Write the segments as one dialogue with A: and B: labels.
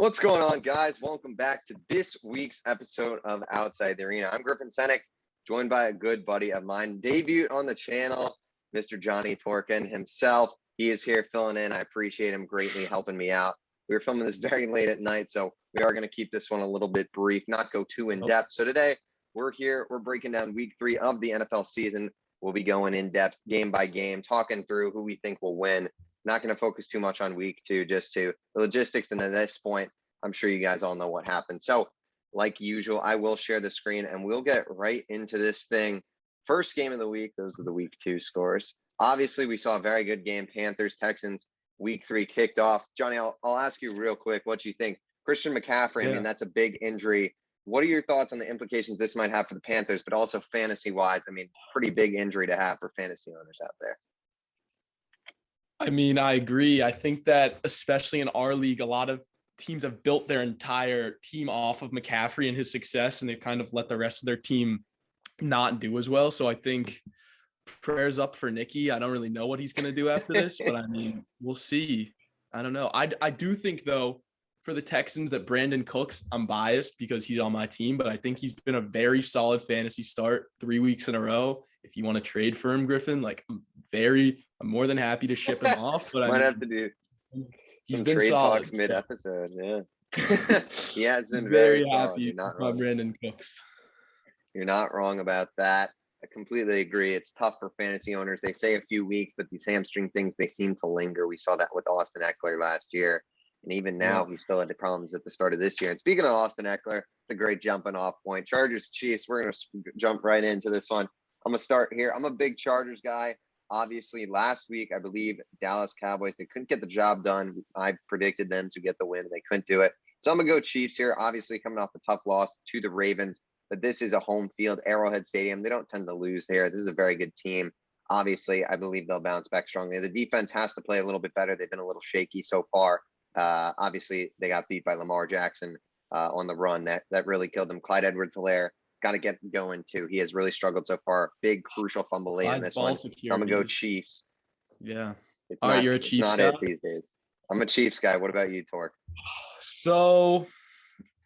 A: What's going on, guys? Welcome back to this week's episode of Outside the Arena. I'm Griffin Senyek, joined by a good buddy of mine, debuted on the channel, Mr. Johnny Torkin himself. He is here filling in. I appreciate him greatly helping me out. We were filming this very late at night, so we are going to keep this one a little bit brief, not go too in-depth. So today, we're here. We're breaking down week 3 of the NFL season. We'll be going in-depth, game by game, talking through who we think will win. Not going to focus too much on week 2, just to the logistics. And at this point, I'm sure you guys all know what happened. So like usual, I will share the screen and we'll get right into this thing. First game of the week, those are the week 2 scores. Obviously, we saw a very good game. Panthers, Texans, week 3 kicked off. Johnny, I'll ask you real quick what you think. Christian McCaffrey, I mean, that's a big injury. What are your thoughts on the implications this might have for the Panthers, but also fantasy-wise? I mean, pretty big injury to have for fantasy owners out there.
B: I mean, I agree. I think that especially in our league, a lot of teams have built their entire team off of McCaffrey and his success, and they've kind of let the rest of their team not do as well. So I think prayers up for Nicky. I don't really know what he's going to do after this, but I mean, we'll see. I don't know. I do think, though, for the Texans that Brandon Cooks, I'm biased because he's on my team, but I think he's been a very solid fantasy start 3 weeks in a row. If you want to trade for him, Griffin, like I'm more than happy to ship him off. But
A: Might have to do
B: he's
A: some
B: been
A: trade
B: solid,
A: talks mid-episode. Yeah. He has been
B: very
A: solid.
B: happy
A: You're not
B: by
A: wrong.
B: Brandon Cooks.
A: You're not wrong about that. I completely agree. It's tough for fantasy owners. They say a few weeks, but these hamstring things, they seem to linger. We saw that with Austin Eckler last year. And even now, he still had the problems at the start of this year. And speaking of Austin Eckler, it's a great jumping off point. Chargers, Chiefs, we're going to jump right into this one. I'm going to start here. I'm a big Chargers guy. Obviously, last week, I believe Dallas Cowboys, they couldn't get the job done. I predicted them to get the win. They couldn't do it. So I'm going to go Chiefs here. Obviously, coming off a tough loss to the Ravens. But this is a home field, Arrowhead Stadium. They don't tend to lose here. This is a very good team. Obviously, I believe they'll bounce back strongly. The defense has to play a little bit better. They've been a little shaky so far. Obviously, they got beat by Lamar Jackson on the run. That really killed them. Clyde Edwards-Helaire. Got to get going too. He has really struggled so far. Big crucial fumble late in this one. So I'm gonna go Chiefs.
B: Yeah.
A: It's
B: all
A: not,
B: right, you're a
A: it's
B: Chiefs
A: not
B: guy?
A: it these days. I'm a Chiefs guy. What about you, Tork?
B: So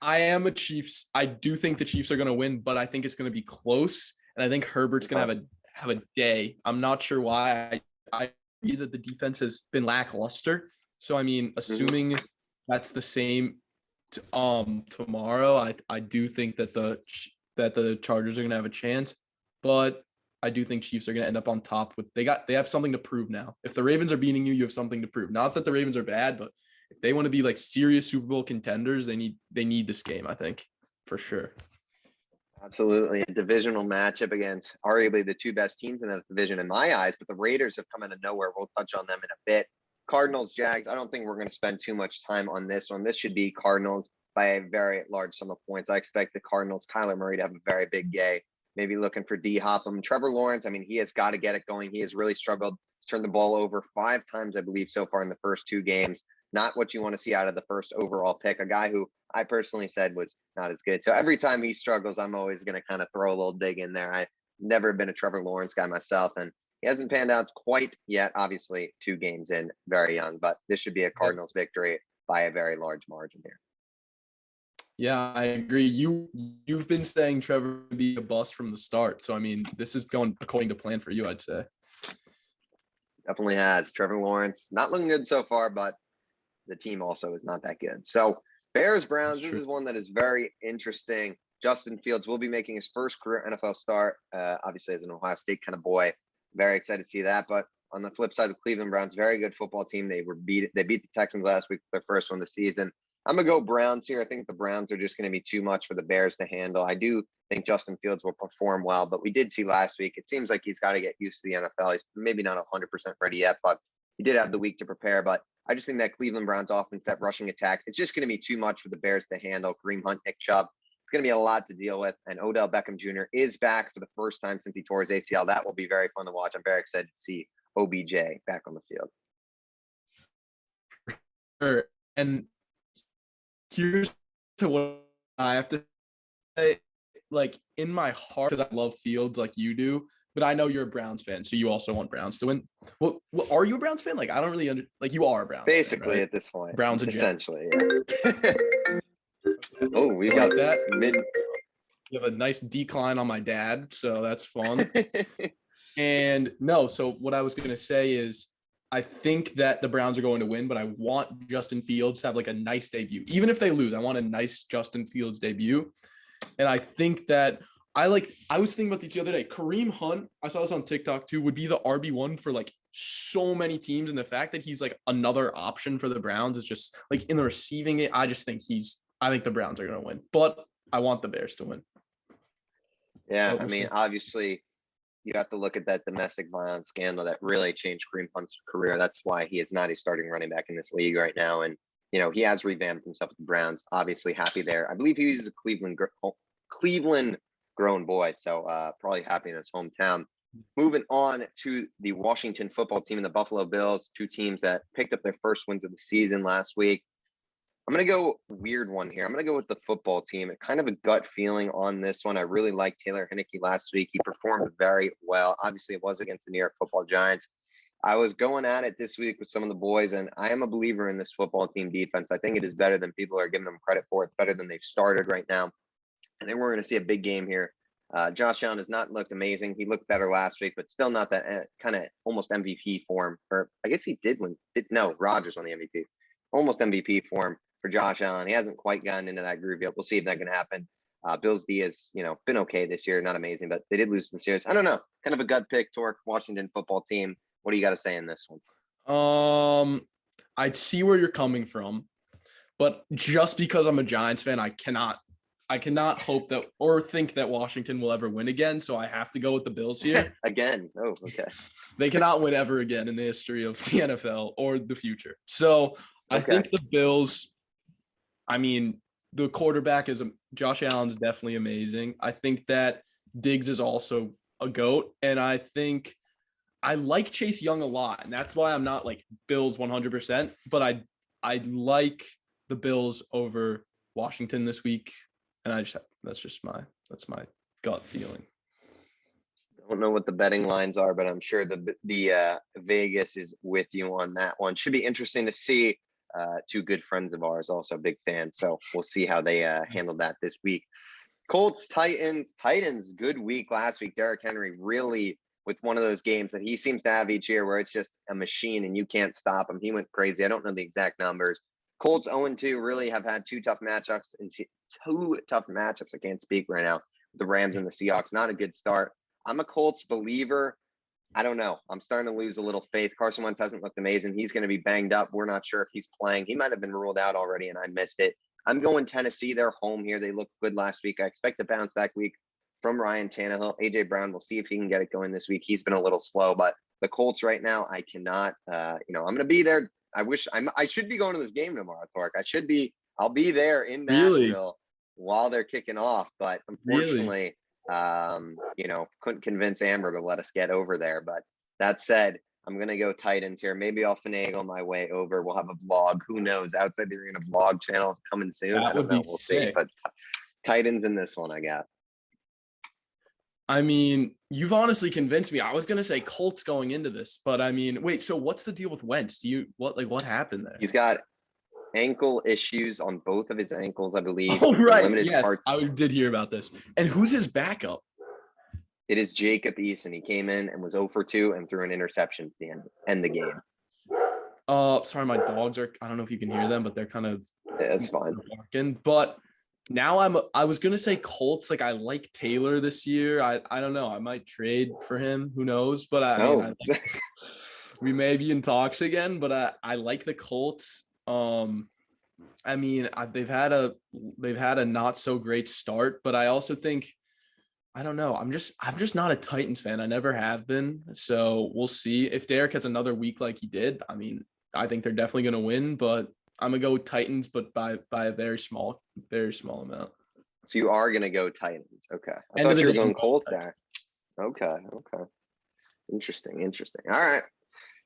B: I am a Chiefs. I do think the Chiefs are gonna win, but I think it's gonna be close. And I think Herbert's gonna have a day. I'm not sure why. I see that the defense has been lackluster. So I mean, assuming that's the same tomorrow, I do think that the Chargers are going to have a chance, but I do think Chiefs are going to end up on top with they have something to prove now. If the Ravens are beating you, you have something to prove. Not that the Ravens are bad, but if they want to be like serious Super Bowl contenders, they need this game, I think, for sure.
A: Absolutely. A divisional matchup against arguably the two best teams in that division in my eyes, but the Raiders have come out of nowhere. We'll touch on them in a bit. Cardinals, Jags, I don't think we're going to spend too much time on this one. This should be Cardinals by a very large sum of points. I expect the Cardinals, Kyler Murray, to have a very big day. Maybe looking for D-Hop. Trevor Lawrence, I mean, he has got to get it going. He has really struggled. He's turned the ball over 5 times, I believe, so far in the first 2 games. Not what you want to see out of the first overall pick. A guy who I personally said was not as good. So every time he struggles, I'm always going to kind of throw a little dig in there. I've never been a Trevor Lawrence guy myself, and he hasn't panned out quite yet. Obviously, 2 games in, very young. But this should be a Cardinals victory by a very large margin here.
B: Yeah, I agree. You've been saying Trevor would be a bust from the start. So, I mean, this is going according to plan for you, I'd say.
A: Definitely has. Trevor Lawrence, not looking good so far, but the team also is not that good. So, Bears-Browns, this is one that is very interesting. Justin Fields will be making his first career NFL start, obviously as an Ohio State kind of boy. Very excited to see that. But on the flip side, the Cleveland Browns, very good football team. They beat the Texans last week for their first one of the season. I'm going to go Browns here. I think the Browns are just going to be too much for the Bears to handle. I do think Justin Fields will perform well, but we did see last week, it seems like he's got to get used to the NFL. He's maybe not 100% ready yet, but he did have the week to prepare. But I just think that Cleveland Browns offense, that rushing attack, it's just going to be too much for the Bears to handle. Kareem Hunt, Nick Chubb, it's going to be a lot to deal with. And Odell Beckham Jr. is back for the first time since he tore his ACL. That will be very fun to watch. I'm very excited to see OBJ back on the field.
B: Sure. And here's to what I have to say, like in my heart, because I love Fields like you do, but I know you're a Browns fan, so you also want Browns to win. Well, are you a Browns fan? Like, I don't really like you are a Browns
A: Basically,
B: fan, right?
A: at this point,
B: Browns in general.
A: essentially. Yeah. Oh, we
B: I
A: got
B: like that.
A: mid.
B: You have a nice decline on my dad, so that's fun. And no, so what I was going to say is I think that the Browns are going to win, but I want Justin Fields to have like a nice debut. Even if they lose, I want a nice Justin Fields debut. And I think that I was thinking about this the other day. Kareem Hunt, I saw this on TikTok too, would be the RB1 for like so many teams. And the fact that he's like another option for the Browns is just like in the receiving it. I think the Browns are going to win, but I want the Bears to win.
A: Yeah, I mean, obviously, you have to look at that domestic violence scandal that really changed Kareem Hunt's career. That's why he is not a starting running back in this league right now. And, you know, he has revamped himself with the Browns. Obviously happy there. I believe he was a Cleveland grown boy. So probably happy in his hometown. Moving on to the Washington football team and the Buffalo Bills, two teams that picked up their first wins of the season last week. I'm going to go weird one here. I'm going to go with the football team. Kind of a gut feeling on this one. I really liked Taylor Heinicke last week. He performed very well. Obviously, it was against the New York Football Giants. I was going at it this week with some of the boys, and I am a believer in this football team defense. I think it is better than people are giving them credit for. It's better than they've started right now. I think we're going to see a big game here. Josh Allen has not looked amazing. He looked better last week, but still not that kind of almost MVP form. Or I guess he did win. No, Rodgers won the MVP. Almost MVP form for Josh Allen. He hasn't quite gotten into that groove yet. We'll see if that can happen. Bills D has, been okay this year. Not amazing, but they did lose in the series. I don't know. Kind of a gut pick, Torque, Washington football team. What do you got to say in this one?
B: I see where you're coming from, but just because I'm a Giants fan, I cannot hope that or think that Washington will ever win again. So I have to go with the Bills here.
A: Again. Oh, okay.
B: They cannot win ever again in the history of the NFL or the future. So I think the Bills, I mean, the quarterback Josh Allen's definitely amazing. I think that Diggs is also a GOAT. And I think I like Chase Young a lot. And that's why I'm not like Bills 100%, but I like the Bills over Washington this week. And that's my gut feeling.
A: I don't know what the betting lines are, but I'm sure the Vegas is with you on that one. Should be interesting to see. Two good friends of ours, also big fans. So we'll see how they handle that this week. Colts, Titans, good week last week. Derrick Henry really with one of those games that he seems to have each year where it's just a machine and you can't stop him. He went crazy. I don't know the exact numbers. Colts 0-2 really have had two tough matchups. I can't speak right now. The Rams and the Seahawks, not a good start. I'm a Colts believer. I don't know. I'm starting to lose a little faith. Carson Wentz hasn't looked amazing. He's going to be banged up. We're not sure if he's playing. He might have been ruled out already, and I missed it. I'm going Tennessee. They're home here. They looked good last week. I expect a bounce back week from Ryan Tannehill. A.J. Brown, we'll see if he can get it going this week. He's been a little slow, but the Colts right now, I cannot. I'm going to be there. I should be going to this game tomorrow, Torque. I'll be there in Nashville while they're kicking off, but unfortunately, couldn't convince Amber to let us get over there. But that said, I'm going to go Titans here. Maybe I'll finagle my way over. We'll have a vlog. Who knows? Outside the Arena vlog channel is coming soon. I don't know. We'll see. But Titans in this one, I got.
B: I mean, you've honestly convinced me. I was going to say Colts going into this, but I mean, wait, so what's the deal with Wentz? What happened there?
A: He's got ankle issues on both of his ankles, I believe.
B: Oh, right. Yes, I did hear about this. And who's his backup?
A: It is Jacob Eason. He came in and was 0 for 2 and threw an interception at the end the game.
B: Sorry, my dogs are, I don't know if you can hear them, but they're kind of
A: it's fine.
B: Barking. But now I was gonna say Colts. Like I like Taylor this year. I don't know. I might trade for him. Who knows? But mean, we may be in talks again. But I like the Colts. I mean, they've had a not so great start, but I also think I don't know. I'm just not a Titans fan. I never have been. So we'll see if Derek has another week like he did. I mean, I think they're definitely gonna win, but I'm gonna go with Titans, but by a very small amount.
A: So you are gonna go Titans. Okay. I thought you were going Colts there. Okay. Interesting. All right.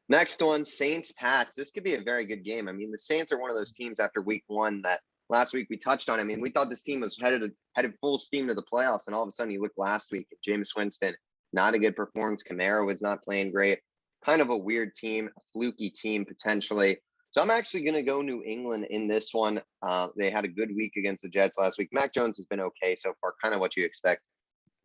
A: Next one, Saints Pats. This could be a very good game. I mean, the Saints are one of those teams after week one that last week we touched on. I mean, we thought this team was headed full steam to the playoffs, and all of a sudden you look last week at Jameis Winston not a good performance. Kamara was not playing great. Kind of a weird team, a fluky team potentially. So I'm actually going to go New England in this one. They had a good week against the Jets last week. Mac Jones has been okay so far, kind of what you expect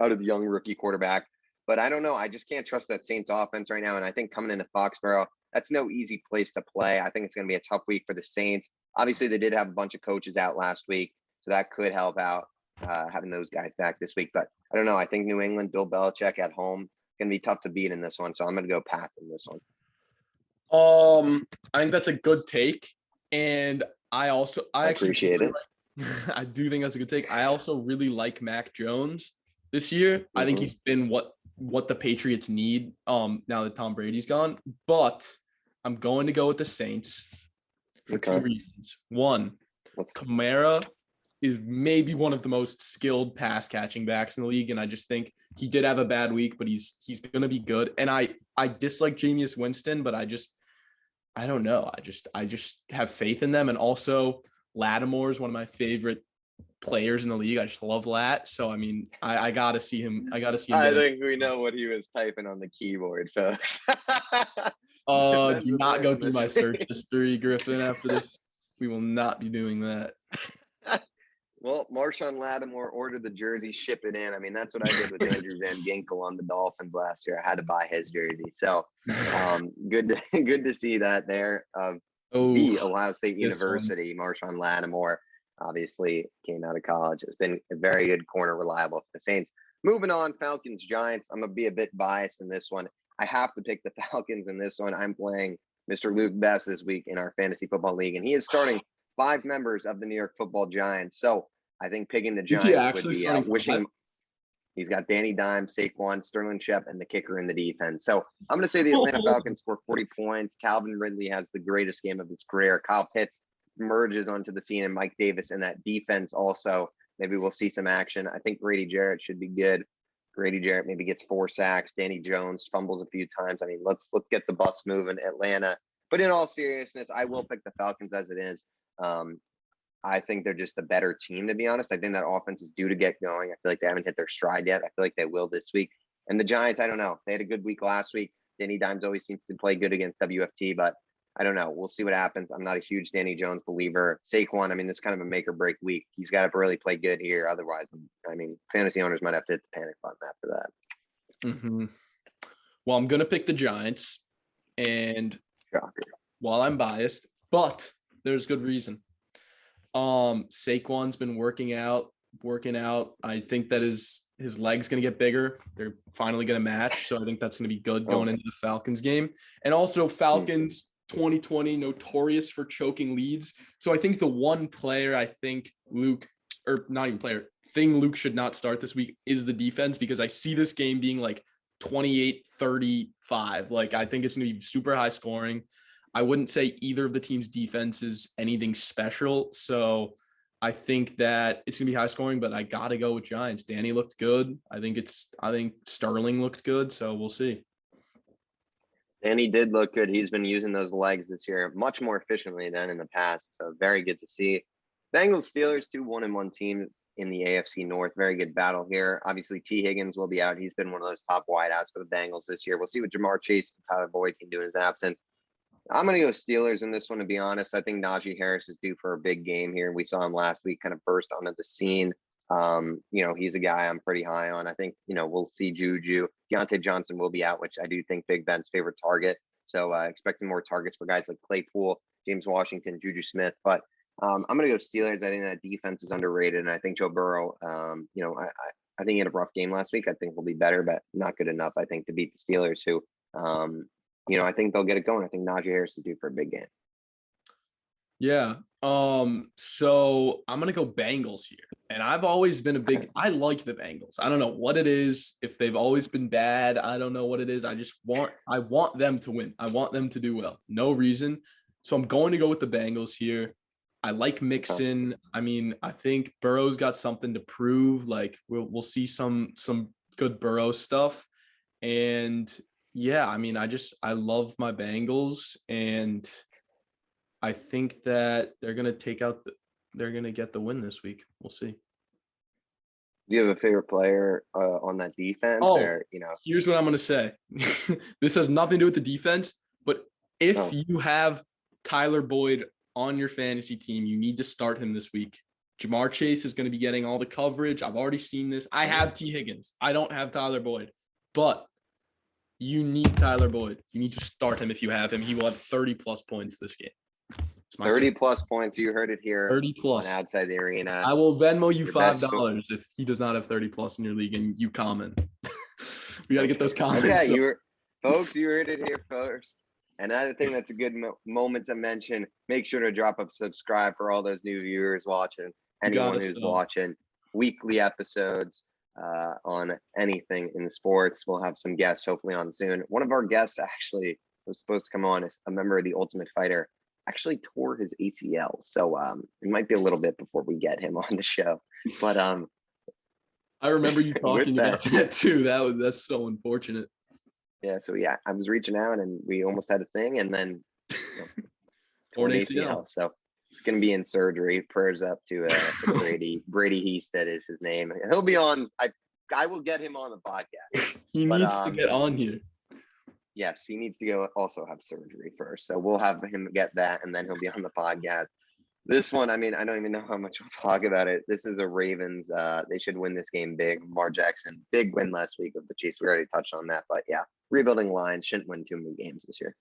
A: out of the young rookie quarterback. But I don't know. I just can't trust that Saints offense right now. And I think coming into Foxborough, that's no easy place to play. I think it's going to be a tough week for the Saints. Obviously, they did have a bunch of coaches out last week, so that could help out having those guys back this week. But I don't know. I think New England, Bill Belichick at home, going to be tough to beat in this one. So I'm going to go Pats in this one.
B: I think that's a good take. And I actually
A: appreciate it.
B: I do think that's a good take. I also really like Mac Jones this year. I think he's been what the Patriots need now that Tom Brady's gone. But I'm going to go with the Saints for two reasons. One, Kamara is maybe one of the most skilled pass catching backs in the league, and I just think he did have a bad week, but he's going to be good. And I dislike Jameis Winston, but I don't know. I just have faith in them. And also Lattimore is one of my favorite players in the league. I just love Lat. So, I mean, I got to see him. I
A: think we know what he was typing on the keyboard, folks.
B: Do not go through my search history, Griffin, after this. We will not be doing that.
A: Well, Marshawn Lattimore ordered the jersey, ship it in. I mean, that's what I did with Andrew Van Ginkel on the Dolphins last year. I had to buy his jersey. So good to see that there of the Ohio State University. Marshawn Lattimore obviously came out of college. Has been a very good corner, reliable for the Saints. Moving on, Falcons, Giants. I'm going to be a bit biased in this one. I have to pick the Falcons in this one. I'm playing Mr. Luke Best this week in our fantasy football league, and he is starting 5 members of the New York Football Giants. So I think picking the Giants would be wishing. He's got Danny Dimes, Saquon, Sterling Shep, and the kicker in the defense. So I'm going to say the Atlanta Falcons score 40 points. Calvin Ridley has the greatest game of his career. Kyle Pitts merges onto the scene, and Mike Davis in that defense also. Maybe we'll see some action. I think Grady Jarrett should be good. Grady Jarrett maybe gets 4 sacks. Danny Jones fumbles a few times. I mean, let's get the bus moving, Atlanta. But in all seriousness, I will pick the Falcons as it is. I think they're just a better team, to be honest. I think that offense is due to get going. I feel like they haven't hit their stride yet. I feel like they will this week. And the Giants, I don't know. They had a good week last week. Danny Dimes always seems to play good against WFT, but I don't know. We'll see what happens. I'm not a huge Danny Jones believer. Saquon, I mean, this is kind of a make or break week. He's got to really play good here. Otherwise, I mean, fantasy owners might have to hit the panic button after that.
B: Well, I'm going to pick the Giants. And while I'm biased, but there's good reason. Saquon's been working out. I think that his leg's going to get bigger. They're finally going to match. So I think that's going to be good going into the Falcons game. And also Falcons 2020 notorious for choking leads. So I think the one player I think Luke should not start this week is the defense, because I see this game being like 28-35. Like, I think it's going to be super high scoring. I wouldn't say either of the team's defense is anything special. So I think that it's going to be high scoring, but I got to go with Giants. Danny looked good. I think Sterling looked good. So we'll see.
A: Danny did look good. He's been using those legs this year much more efficiently than in the past. So very good to see. Bengals Steelers, 2 1-1 teams in the AFC North. Very good battle here. Obviously, T. Higgins will be out. He's been one of those top wideouts for the Bengals this year. We'll see what Jamar Chase and Tyler Boyd can do in his absence. I'm going to go Steelers in this one, to be honest. I think Najee Harris is due for a big game here. We saw him last week kind of burst onto the scene. He's a guy I'm pretty high on. I think, we'll see Juju. Deontay Johnson will be out, which I do think Big Ben's favorite target. So expecting more targets for guys like Claypool, James Washington, Juju Smith. But I'm going to go Steelers. I think that defense is underrated. And I think Joe Burrow, I think he had a rough game last week. I think he'll be better, but not good enough, I think, to beat the Steelers, who I think they'll get it going. I think Najee Harris is due for a big game.
B: Yeah. So I'm going to go Bengals here. And I've always been I like the Bengals. I don't know what it is. If they've always been bad, I don't know what it is. I want them to win. I want them to do well. No reason. So I'm going to go with the Bengals here. I like Mixon. I mean, I think Burrow's got something to prove. Like we'll see some good Burrow stuff. And yeah, I mean, I love my Bengals, and I think that they're going to get the win this week. We'll see.
A: Do you have a favorite player on that defense,
B: Oh,
A: or you know?
B: here's what I'm gonna say. This has nothing to do with the defense, but if
A: Oh,
B: you have Tyler Boyd on your fantasy team, you need to start him this week. Jamar Chase is going to be getting all the coverage. I've already seen this. I have T. Higgins. I don't have Tyler Boyd, but you need Tyler Boyd. You need to start him if you have him. He will have 30 plus points this game.
A: 30 plus points. You heard it here
B: 30
A: on
B: plus.
A: Outside the Arena.
B: I will Venmo you
A: Your
B: $5 if he does not have 30 plus in your league and you comment. We got to get those comments.
A: Okay, you heard it here first. Another thing that's a good moment to mention, make sure to drop a subscribe for all those new viewers watching, anyone who's watching weekly episodes on anything in sports. We'll have some guests hopefully on soon. One of our guests actually was supposed to come on as a member of the Ultimate Fighter, actually tore his ACL. So it might be a little bit before we get him on the show. But
B: I remember you talking about that too. That's so unfortunate.
A: Yeah, so yeah, I was reaching out and we almost had a thing, and then torn ACL. So it's gonna be in surgery. Prayers up to Brady. Brady Heasted is his name. He'll be on. I will get him on the podcast.
B: He needs to get on here.
A: Yes, he needs to go also have surgery first. So we'll have him get that, and then he'll be on the podcast. This one, I mean, I don't even know how much we'll talk about it. This is a Ravens. They should win this game big. Lamar Jackson, big win last week with the Chiefs. We already touched on that. But yeah, rebuilding Lions shouldn't win too many games this year.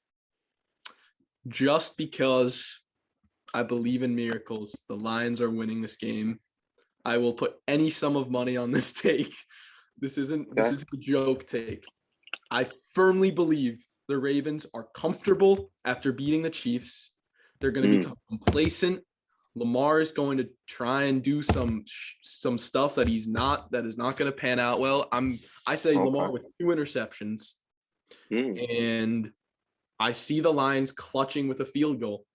B: Just because I believe in miracles, the Lions are winning this game. I will put any sum of money on this take. This isn't a joke take. I firmly believe the Ravens are comfortable after beating the Chiefs. They're going to become complacent. Lamar is going to try and do some stuff that is not going to pan out well. I say Lamar with 2 interceptions, and I see the Lions clutching with a field goal.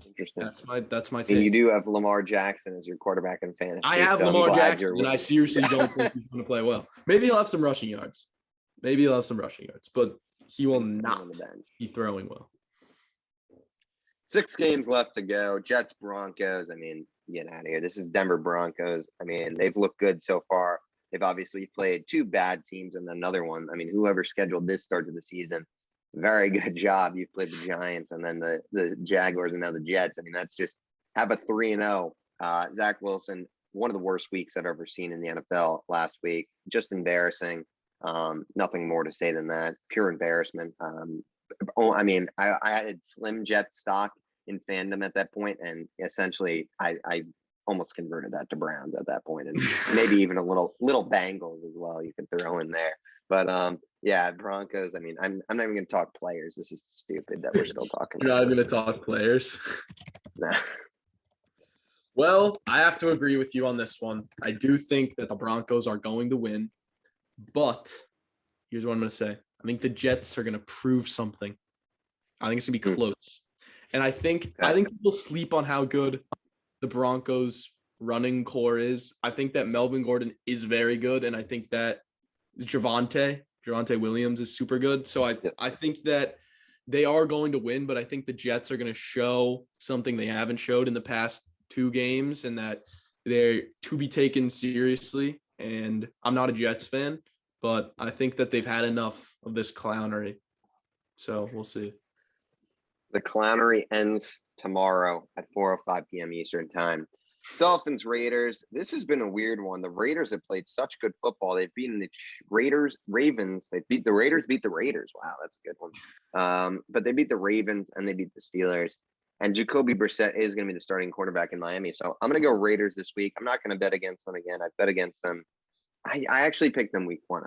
A: Interesting.
B: That's my take.
A: And you do have Lamar Jackson as your quarterback in fantasy.
B: I have Lamar Jackson, and I seriously don't think he's going to play well. Maybe he'll have some rushing yards. But he will not be throwing well.
A: 6 games left to go. Jets, Broncos. I mean, get out of here. This is Denver Broncos. I mean, they've looked good so far. They've obviously played 2 bad teams and another one. I mean, whoever scheduled this start to the season, very good job. You've played the Giants and then the Jaguars and now the Jets. I mean, that's just have a 3-0. Zach Wilson, one of the worst weeks I've ever seen in the NFL last week. Just embarrassing. Nothing more to say than that. Pure embarrassment. I mean, I had slim Jet stock in fandom at that point, and essentially I almost converted that to Browns at that point, and maybe even a little Bengals as well you could throw in there. But yeah, Broncos. I mean, I'm not even going to talk players. This is stupid that we're still talking.
B: You're not going to talk players.
A: Nah.
B: Well, I have to agree with you on this one. I do think that the Broncos are going to win, but here's what I'm going to say. I think the Jets are going to prove something. I think it's going to be close. And I think people sleep on how good the Broncos running core is. I think that Melvin Gordon is very good. And I think that Javonte Williams is super good. So I think that they are going to win, but I think the Jets are going to show something they haven't showed in the past 2 games, and that they're to be taken seriously. And I'm not a Jets fan, but I think that they've had enough of this clownery. So we'll see.
A: The clownery ends tomorrow at 4:05 p.m. Eastern time. Dolphins, Raiders. This has been a weird one. The Raiders have played such good football. They've beaten the Ravens. They beat the Raiders, Wow, that's a good one. But they beat the Ravens and they beat the Steelers. And Jacoby Brissett is going to be the starting quarterback in Miami. So I'm going to go Raiders this week. I'm not going to bet against them again. I've bet against them. I actually picked them week 1.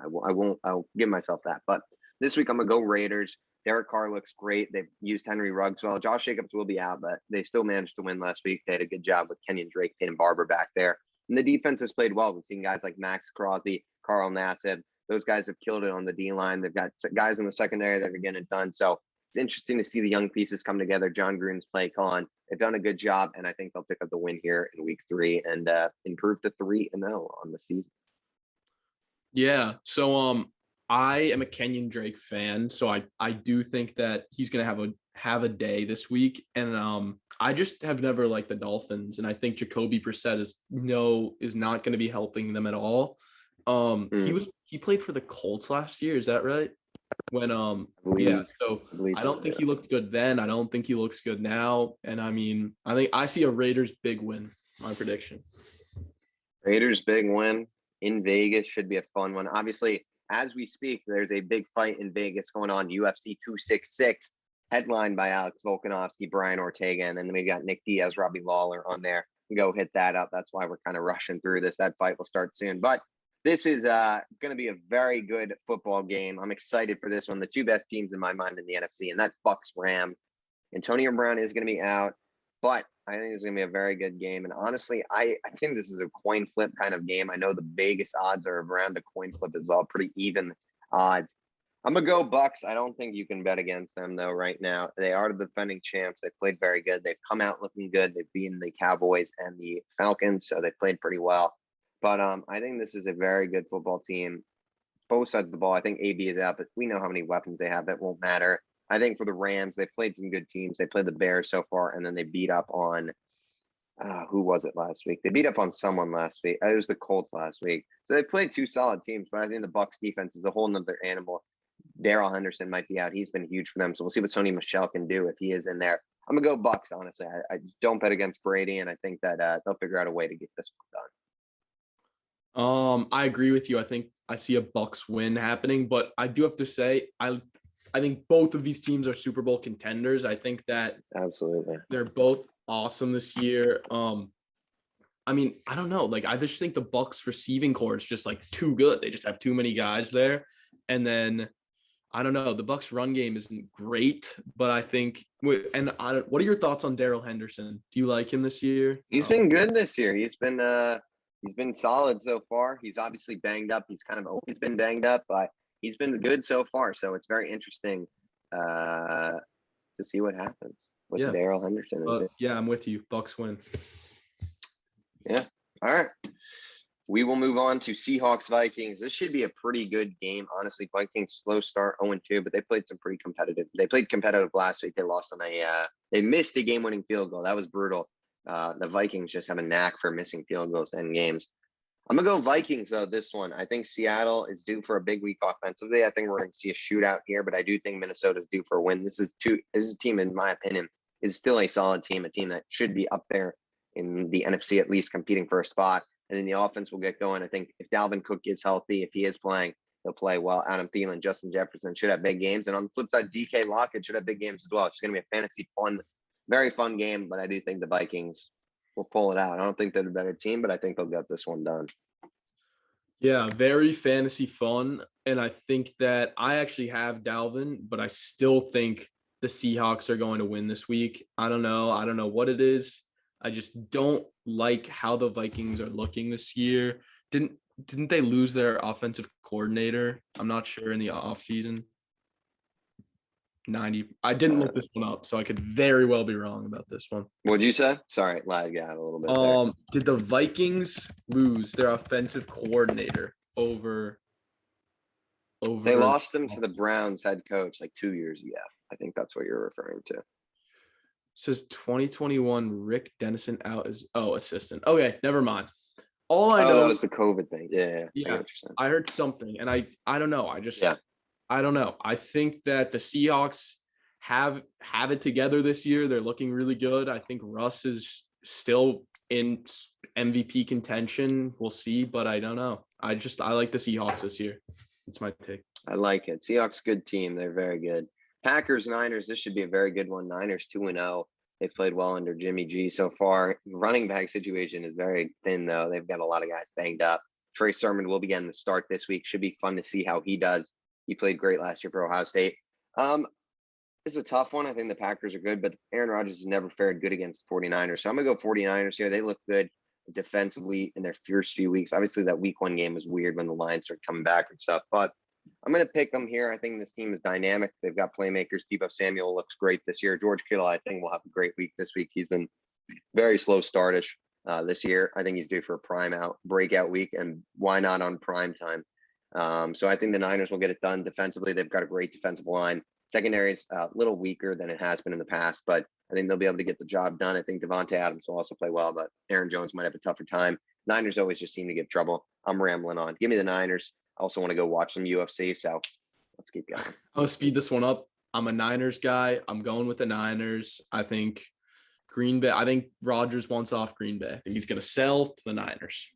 A: I'll give myself that. But this week I'm going to go Raiders. Derek Carr looks great. They've used Henry Ruggs well. Josh Jacobs will be out, but they still managed to win last week. They had a good job with Kenyon Drake, Peyton Barber back there. And the defense has played well. We've seen guys like Max Crosby, Carl Nassib. Those guys have killed it on the D-line. They've got guys in the secondary that are getting it done. So it's interesting to see the young pieces come together. John Gruden's play calling. They've done a good job, and I think they'll pick up the win here in week 3 and improve to 3-0 on the season.
B: Yeah. So I am a Kenyon Drake fan, so I do think that he's going to have a day this week, and I just have never liked the Dolphins, and I think Jacoby Brissett is not going to be helping them at all. He played for the Colts last year, is that right? When so
A: I believe
B: I
A: so,
B: don't think
A: yeah.
B: he looked good then. I don't think he looks good now. And I mean, I think I see a Raiders big win, my prediction.
A: Raiders big win in Vegas should be a fun one. Obviously, as we speak, there's a big fight in Vegas going on. UFC 266, headlined by Alex Volkanovski, Brian Ortega, and then we got Nick Diaz, Robbie Lawler on there. Go hit that up. That's why we're kind of rushing through this. That fight will start soon. But this is going to be a very good football game. I'm excited for this one. The two best teams in my mind in the NFC, and that's Bucks Rams. Antonio Brown is going to be out, but I think it's going to be a very good game. And honestly, I think this is a coin flip kind of game. I know the Vegas odds are around a coin flip as well, pretty even odds. I'm going to go Bucks. I don't think you can bet against them, though, right now. They are the defending champs. They've played very good. They've come out looking good. They've beaten the Cowboys and the Falcons, so they played pretty well. But I think this is a very good football team. Both sides of the ball. I think AB is out, but we know how many weapons they have. That won't matter. I think for the Rams, they've played some good teams. They played the Bears so far, and then they beat up on who was it last week? They beat up on someone last week. It was the Colts last week. So they played two solid teams, but I think the Bucks defense is a whole nother animal. Darrell Henderson might be out. He's been huge for them. So we'll see what Sony Michel can do if he is in there. I'm going to go Bucks, honestly. I don't bet against Brady, and I think that they'll figure out a way to get this one
B: done. I agree with you. I think I see a Bucks win happening, but I do have to say, I think both of these teams are Super Bowl contenders. I think that
A: absolutely
B: they're both awesome this year. I mean, I don't know. Like, I just think the Bucks receiving core is just like too good. They just have too many guys there. And then I don't know. The Bucks run game isn't great, but I think. What are your thoughts on Darrell Henderson? Do you like him this year?
A: He's been good this year. He's been solid so far. He's obviously banged up. He's kind of always been banged up, but he's been good so far. So it's very interesting to see what happens with Darrell Henderson.
B: Yeah, I'm with you. Bucks win.
A: Yeah. All right. We will move on to Seahawks Vikings. This should be a pretty good game. Honestly, Vikings slow start 0-2, but they played some pretty competitive. They played competitive last week. They lost on they missed a game-winning field goal. That was brutal. The Vikings just have a knack for missing field goals in games. I'm going to go Vikings, though, this one. I think Seattle is due for a big week offensively. I think we're going to see a shootout here, but I do think Minnesota is due for a win. This is a team, in my opinion, is still a solid team, a team that should be up there in the NFC, at least competing for a spot. And then the offense will get going. I think if Dalvin Cook is healthy, if he is playing, he'll play well. Adam Thielen, Justin Jefferson should have big games. And on the flip side, DK Lockett should have big games as well. It's going to be a fantasy very fun game, but I do think the Vikings will pull it out. I don't think they're the better team, but I think they'll get this one done.
B: Yeah, very fantasy fun. And I think that I actually have Dalvin, but I still think the Seahawks are going to win this week. I don't know what it is. I just don't like how the Vikings are looking this year. Didn't they lose their offensive coordinator? I'm not sure in the offseason. I didn't look this one up, so I could very well be wrong about this one.
A: What'd you say? Sorry, lag out a little bit there.
B: Did the Vikings lose their offensive coordinator over
A: They lost him to the Browns head coach like 2 years ago. I think that's what you're referring to.
B: It says 2021 Rick Dennison out as assistant. Okay, never mind. All I know
A: that was the COVID thing. Yeah.
B: I heard something, and I don't know. I don't know. I think that the Seahawks have it together this year. They're looking really good. I think Russ is still in MVP contention. We'll see, but I don't know. I like the Seahawks this year. That's my take.
A: I like it. Seahawks, good team. They're very good. Packers, Niners, this should be a very good one. Niners 2-0. They've played well under Jimmy G so far. Running back situation is very thin, though. They've got a lot of guys banged up. Trey Sermon will be getting the start this week. Should be fun to see how he does. He played great last year for Ohio State. This is a tough one. I think the Packers are good, but Aaron Rodgers has never fared good against the 49ers. So I'm going to go 49ers here. They look good defensively in their first few weeks. Obviously, that week one game was weird when the Lions started coming back and stuff, but I'm going to pick them here. I think this team is dynamic. They've got playmakers. Deebo Samuel looks great this year. George Kittle, I think, will have a great week this week. He's been very slow startish this year. I think he's due for a breakout week, and why not on prime time? So I think the Niners will get it done defensively. They've got a great defensive line. Secondary is a little weaker than it has been in the past, but I think they'll be able to get the job done. I think Devontae Adams will also play well, but Aaron Jones might have a tougher time. Niners always just seem to give trouble. I'm rambling on. Give me the Niners. I also want to go watch some UFC, so let's keep going.
B: I'll speed this one up. I'm a Niners guy. I'm going with the Niners. I think Green Bay. I think Rodgers wants off Green Bay. I think he's going to sell to the Niners.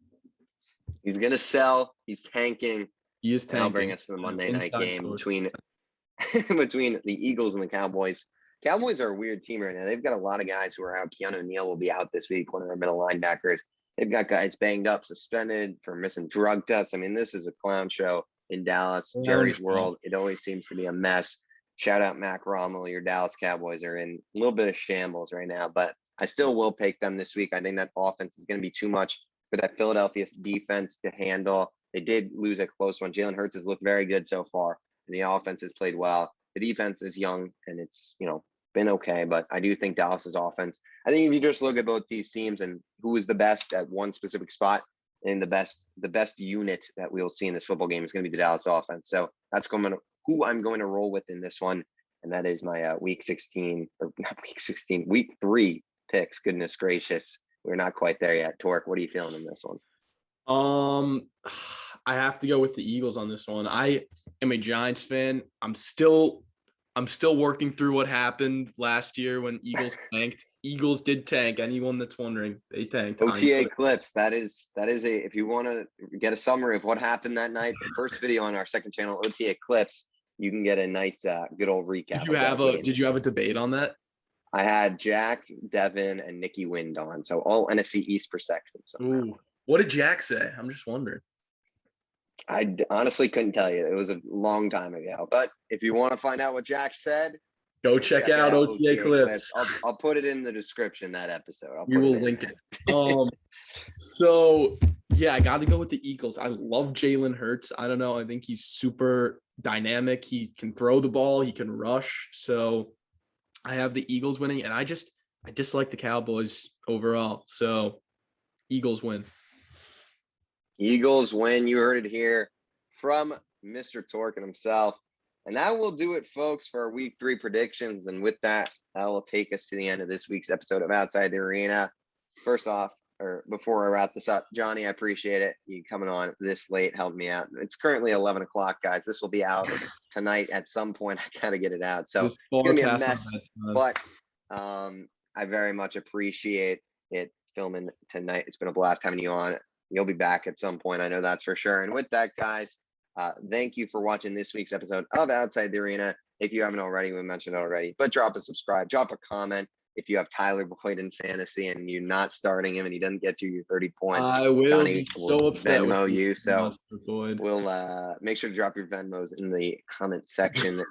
A: He's going to sell. He's tanking.
B: He is tanking.
A: That'll bring us to the Monday night game
B: source.
A: between the Eagles and the Cowboys. Cowboys are a weird team right now. They've got a lot of guys who are out. Keanu Neal will be out this week, one of their middle linebackers. They've got guys banged up, suspended for missing drug tests. I mean, this is a clown show in Dallas. Jerry's world. It always seems to be a mess. Shout out Mac Rommel. Your Dallas Cowboys are in a little bit of shambles right now, but I still will pick them this week. I think that offense is going to be too much for that Philadelphia defense to handle. They did lose a close one. Jalen Hurts has looked very good so far, and the offense has played well. The defense is young, and it's, been okay, but I do think Dallas's offense, I think if you just look at both these teams and who is the best at one specific spot, and the best unit that we'll see in this football game is going to be the Dallas offense. So that's who I'm going to roll with in this one, and that is my week 3 picks. Goodness gracious, we're not quite there yet. Torque, what are you feeling in this one?
B: I have to go with the Eagles on this one. I am a Giants fan. I'm still working through what happened last year when Eagles tanked. Eagles did tank. Anyone that's wondering, they tanked.
A: OTA clips. That is if you want to get a summary of what happened that night, the first video on our second channel, OTA clips, you can get a nice, good old recap.
B: Did you have a debate on that?
A: I had Jack, Devin, and Nikki Wind on. So all NFC East perspectives.
B: Ooh. What did Jack say? I'm just wondering.
A: I honestly couldn't tell you. It was a long time ago. But if you want to find out what Jack said,
B: go check out OTA clips.
A: I'll put it in the description, that episode.
B: We will link it. So, yeah, I got to go with the Eagles. I love Jalen Hurts. I don't know. I think he's super dynamic. He can throw the ball. He can rush. So I have the Eagles winning. And I dislike the Cowboys overall. So Eagles win.
A: Eagles win. You heard it here from Mr. Torkin himself. And that will do it, folks, for our week 3 predictions. And with that, that will take us to the end of this week's episode of Outside the Arena. First off, or before I wrap this up, Johnny, I appreciate it. You coming on this late helped me out. It's currently 11 o'clock, guys. This will be out tonight at some point. I got to get it out. So it's going to be a mess. But I very much appreciate it filming tonight. It's been a blast having you on. You'll be back at some point. I know that's for sure. And with that, guys, thank you for watching this week's episode of Outside the Arena. If you haven't already, we mentioned it already, but drop a subscribe, drop a comment. If you have Tyler Boyd in fantasy and you're not starting him and he doesn't get you your 30 points,
B: I will
A: Johnny
B: be so upset
A: Venmo you. So
B: we'll
A: make sure to drop your Venmos in the comment section.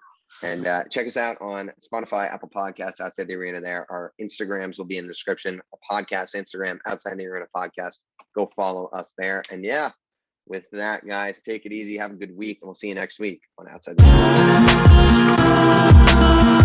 A: And check us out on Spotify, Apple Podcasts, Outside the Arena there. Our Instagrams will be in the description. A podcast Instagram, Outside the Arena podcast. Go follow us there. And yeah, with that, guys, take it easy. Have a good week. And we'll see you next week on Outside the Arena.